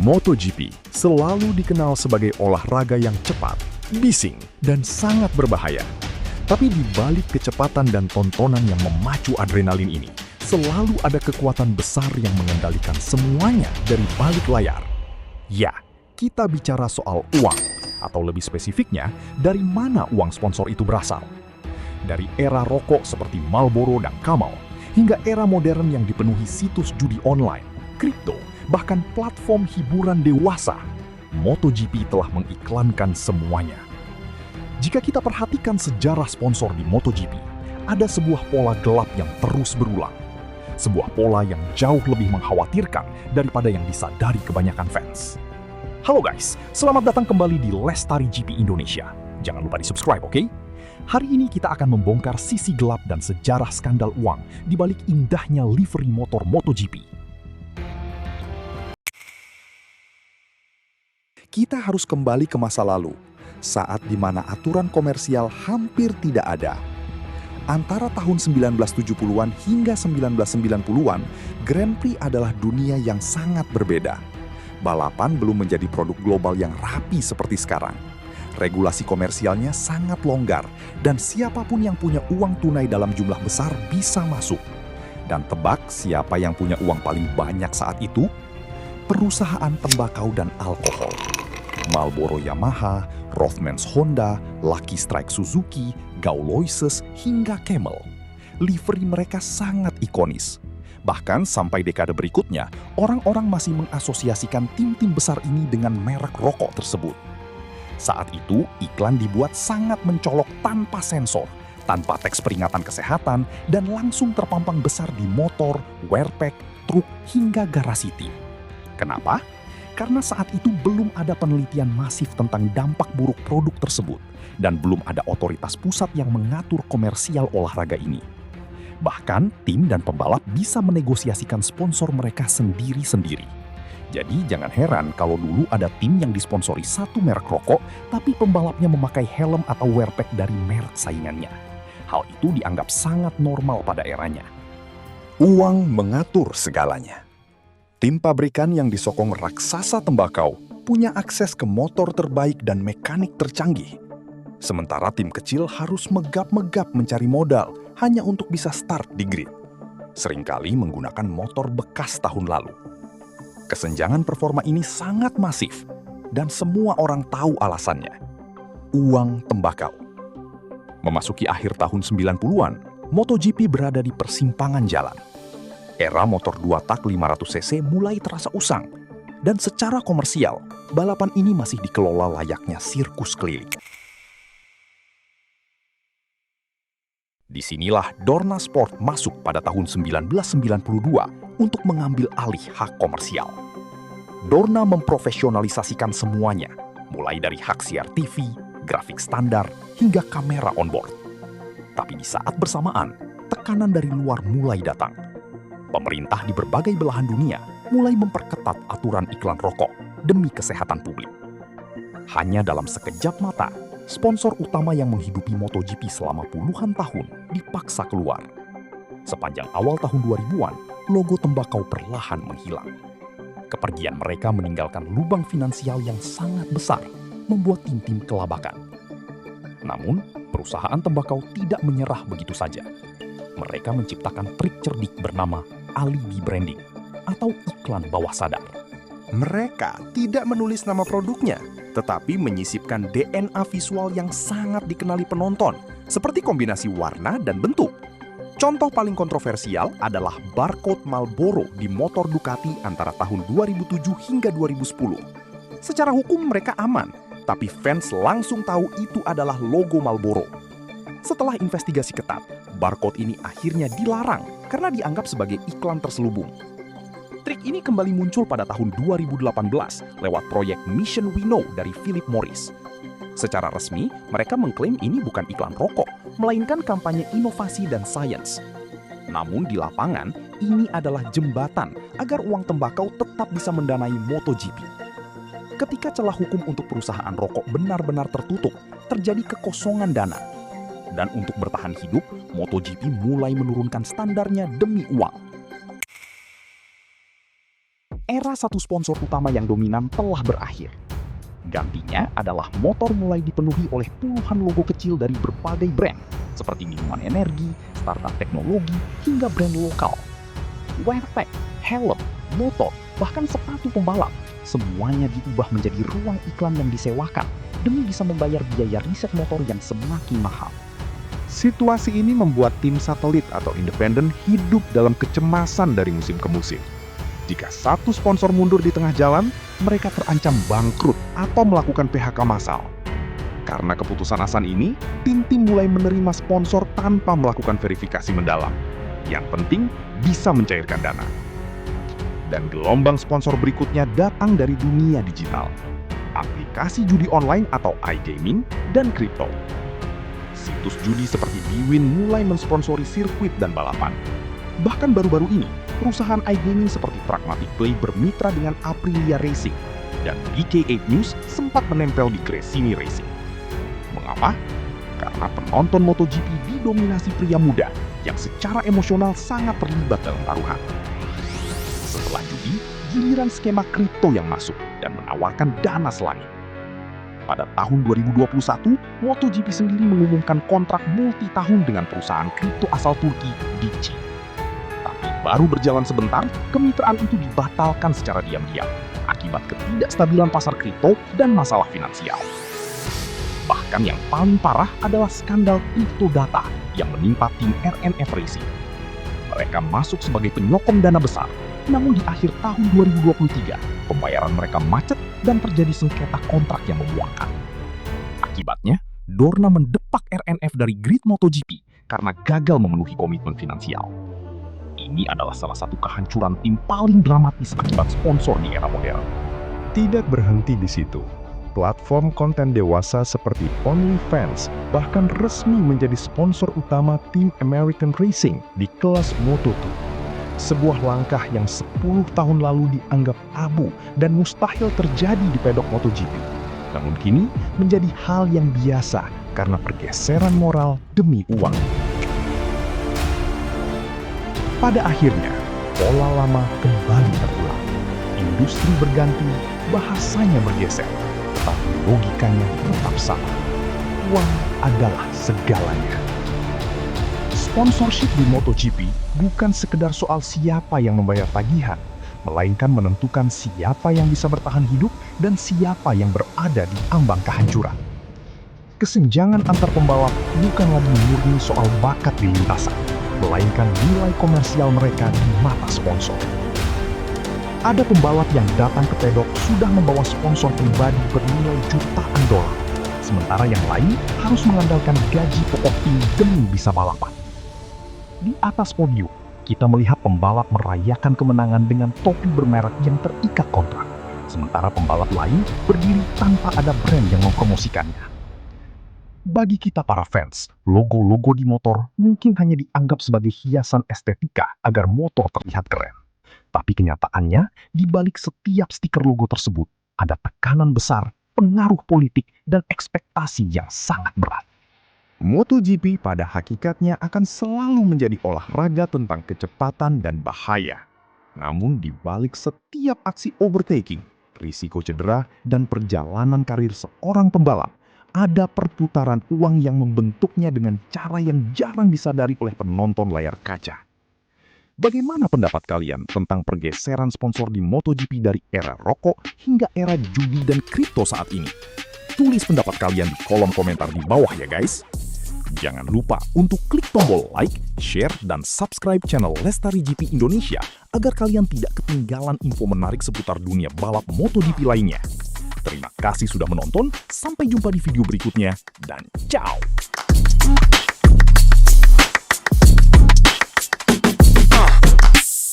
MotoGP selalu dikenal sebagai olahraga yang cepat, bising, dan sangat berbahaya. Tapi di balik kecepatan dan tontonan yang memacu adrenalin ini, selalu ada kekuatan besar yang mengendalikan semuanya dari balik layar. Ya, kita bicara soal uang, atau lebih spesifiknya, dari mana uang sponsor itu berasal. Dari era rokok seperti Marlboro dan Camel, hingga era modern yang dipenuhi situs judi online, kripto, bahkan platform hiburan dewasa, MotoGP telah mengiklankan semuanya. Jika kita perhatikan sejarah sponsor di MotoGP, ada sebuah pola gelap yang terus berulang. Sebuah pola yang jauh lebih mengkhawatirkan daripada yang disadari kebanyakan fans. Halo guys, selamat datang kembali di Lestari GP Indonesia. Jangan lupa di-subscribe, oke? Hari ini kita akan membongkar sisi gelap dan sejarah skandal uang di balik indahnya livery motor MotoGP. Kita harus kembali ke masa lalu, saat di mana aturan komersial hampir tidak ada. Antara tahun 1970-an hingga 1990-an, Grand Prix adalah dunia yang sangat berbeda. Balapan belum menjadi produk global yang rapi seperti sekarang. Regulasi komersialnya sangat longgar, dan siapapun yang punya uang tunai dalam jumlah besar bisa masuk. Dan tebak siapa yang punya uang paling banyak saat itu? Perusahaan tembakau dan alkohol. Marlboro Yamaha, Rothmans Honda, Lucky Strike Suzuki, Gauloises, hingga Camel. Livery mereka sangat ikonis. Bahkan sampai dekade berikutnya, orang-orang masih mengasosiasikan tim-tim besar ini dengan merek rokok tersebut. Saat itu, iklan dibuat sangat mencolok tanpa sensor, tanpa teks peringatan kesehatan, dan langsung terpampang besar di motor, wearpack, truk, hingga garasi tim. Kenapa? Karena saat itu belum ada penelitian masif tentang dampak buruk produk tersebut, dan belum ada otoritas pusat yang mengatur komersial olahraga ini. Bahkan, tim dan pembalap bisa menegosiasikan sponsor mereka sendiri-sendiri. Jadi jangan heran kalau dulu ada tim yang disponsori satu merek rokok, tapi pembalapnya memakai helm atau wearpack dari merek saingannya. Hal itu dianggap sangat normal pada eranya. Uang mengatur segalanya. Tim pabrikan yang disokong raksasa tembakau punya akses ke motor terbaik dan mekanik tercanggih. Sementara tim kecil harus megap-megap mencari modal hanya untuk bisa start di grid. Seringkali menggunakan motor bekas tahun lalu. Kesenjangan performa ini sangat masif dan semua orang tahu alasannya. Uang tembakau. Memasuki akhir tahun 90-an, MotoGP berada di persimpangan jalan. Era motor 2 tak 500cc mulai terasa usang, dan secara komersial, balapan ini masih dikelola layaknya sirkus keliling. Disinilah Dorna Sport masuk pada tahun 1992 untuk mengambil alih hak komersial. Dorna memprofesionalisasikan semuanya, mulai dari hak siar TV, grafik standar, hingga kamera onboard. Tapi di saat bersamaan, tekanan dari luar mulai datang. Pemerintah di berbagai belahan dunia mulai memperketat aturan iklan rokok demi kesehatan publik. Hanya dalam sekejap mata, sponsor utama yang menghidupi MotoGP selama puluhan tahun dipaksa keluar. Sepanjang awal tahun 2000-an, logo tembakau perlahan menghilang. Kepergian mereka meninggalkan lubang finansial yang sangat besar, membuat tim-tim kelabakan. Namun, perusahaan tembakau tidak menyerah begitu saja. Mereka menciptakan trik cerdik bernama alibi branding atau iklan bawah sadar. Mereka tidak menulis nama produknya, tetapi menyisipkan DNA visual yang sangat dikenali penonton, seperti kombinasi warna dan bentuk. Contoh paling kontroversial adalah barcode Marlboro di motor Ducati antara tahun 2007 hingga 2010. Secara hukum mereka aman, tapi fans langsung tahu itu adalah logo Marlboro. Setelah investigasi ketat, barcode ini akhirnya dilarang karena dianggap sebagai iklan terselubung. Trik ini kembali muncul pada tahun 2018 lewat proyek Mission We Know dari Philip Morris. Secara resmi, mereka mengklaim ini bukan iklan rokok, melainkan kampanye inovasi dan sains. Namun di lapangan, ini adalah jembatan agar uang tembakau tetap bisa mendanai MotoGP. Ketika celah hukum untuk perusahaan rokok benar-benar tertutup, terjadi kekosongan dana. Dan untuk bertahan hidup, MotoGP mulai menurunkan standarnya demi uang. era satu sponsor utama yang dominan telah berakhir. Gantinya adalah motor mulai dipenuhi oleh puluhan logo kecil dari berbagai brand, seperti minuman energi, startup teknologi, hingga brand lokal. Wearpack, helm, motor, bahkan sepatu pembalap, semuanya diubah menjadi ruang iklan yang disewakan demi bisa membayar biaya riset motor yang semakin mahal. Situasi ini membuat tim satelit atau independen hidup dalam kecemasan dari musim ke musim. Jika satu sponsor mundur di tengah jalan, mereka terancam bangkrut atau melakukan PHK massal. Karena keputusan Hasan ini, tim-tim mulai menerima sponsor tanpa melakukan verifikasi mendalam. Yang penting, bisa mencairkan dana. Dan gelombang sponsor berikutnya datang dari dunia digital. Aplikasi judi online atau iGaming dan kripto. Situs judi seperti bwin mulai mensponsori sirkuit dan balapan. Bahkan baru-baru ini, perusahaan iGaming seperti Pragmatic Play bermitra dengan Aprilia Racing, dan BK8 News sempat menempel di Gresini Racing. Mengapa? Karena penonton MotoGP didominasi pria muda yang secara emosional sangat terlibat dalam taruhan. Setelah judi, giliran skema kripto yang masuk dan menawarkan dana selangit. Pada tahun 2021, MotoGP sendiri mengumumkan kontrak multi-tahun dengan perusahaan kripto asal Turki, Digi. Tapi baru berjalan sebentar, kemitraan itu dibatalkan secara diam-diam akibat ketidakstabilan pasar kripto dan masalah finansial. Bahkan yang paling parah adalah skandal kripto data yang menimpa tim RNF Racing. Mereka masuk sebagai penyokong dana besar, namun di akhir tahun 2023, pembayaran mereka macet dan terjadi sengketa kontrak yang memuakkan. Akibatnya, Dorna mendepak RNF dari grid MotoGP karena gagal memenuhi komitmen finansial. Ini adalah salah satu kehancuran tim paling dramatis akibat sponsor di era modern. Tidak berhenti di situ. Platform konten dewasa seperti OnlyFans bahkan resmi menjadi sponsor utama tim American Racing di kelas Moto2. Sebuah langkah yang 10 tahun lalu dianggap tabu dan mustahil terjadi di pedok MotoGP. Namun kini menjadi hal yang biasa karena pergeseran moral demi uang. Pada akhirnya, pola lama kembali terulang. Industri berganti, bahasanya bergeser, tapi logikanya tetap sama. Uang adalah segalanya. Sponsorship di MotoGP bukan sekedar soal siapa yang membayar tagihan, melainkan menentukan siapa yang bisa bertahan hidup dan siapa yang berada di ambang kehancuran. Kesenjangan antar pembalap bukan lagi murni soal bakat di lintasan, melainkan nilai komersial mereka di mata sponsor. Ada pembalap yang datang ke pedok sudah membawa sponsor pribadi bernilai jutaan dolar, sementara yang lain harus mengandalkan gaji pokok tim demi bisa balapan. Di atas podium, kita melihat pembalap merayakan kemenangan dengan topi bermerek yang terikat kontrak, sementara pembalap lain berdiri tanpa ada brand yang mempromosikannya. Bagi kita para fans, logo-logo di motor mungkin hanya dianggap sebagai hiasan estetika agar motor terlihat keren. Tapi kenyataannya, di balik setiap stiker logo tersebut, ada tekanan besar, pengaruh politik, dan ekspektasi yang sangat berat. MotoGP pada hakikatnya akan selalu menjadi olahraga tentang kecepatan dan bahaya. Namun di balik setiap aksi overtaking, risiko cedera, dan perjalanan karir seorang pembalap, ada perputaran uang yang membentuknya dengan cara yang jarang disadari oleh penonton layar kaca. Bagaimana pendapat kalian tentang pergeseran sponsor di MotoGP dari era rokok hingga era judi dan kripto saat ini? Tulis pendapat kalian di kolom komentar di bawah ya guys. Jangan lupa untuk klik tombol like, share, dan subscribe channel Lestari GP Indonesia agar kalian tidak ketinggalan info menarik seputar dunia balap MotoGP lainnya. Terima kasih sudah menonton, sampai jumpa di video berikutnya, dan ciao!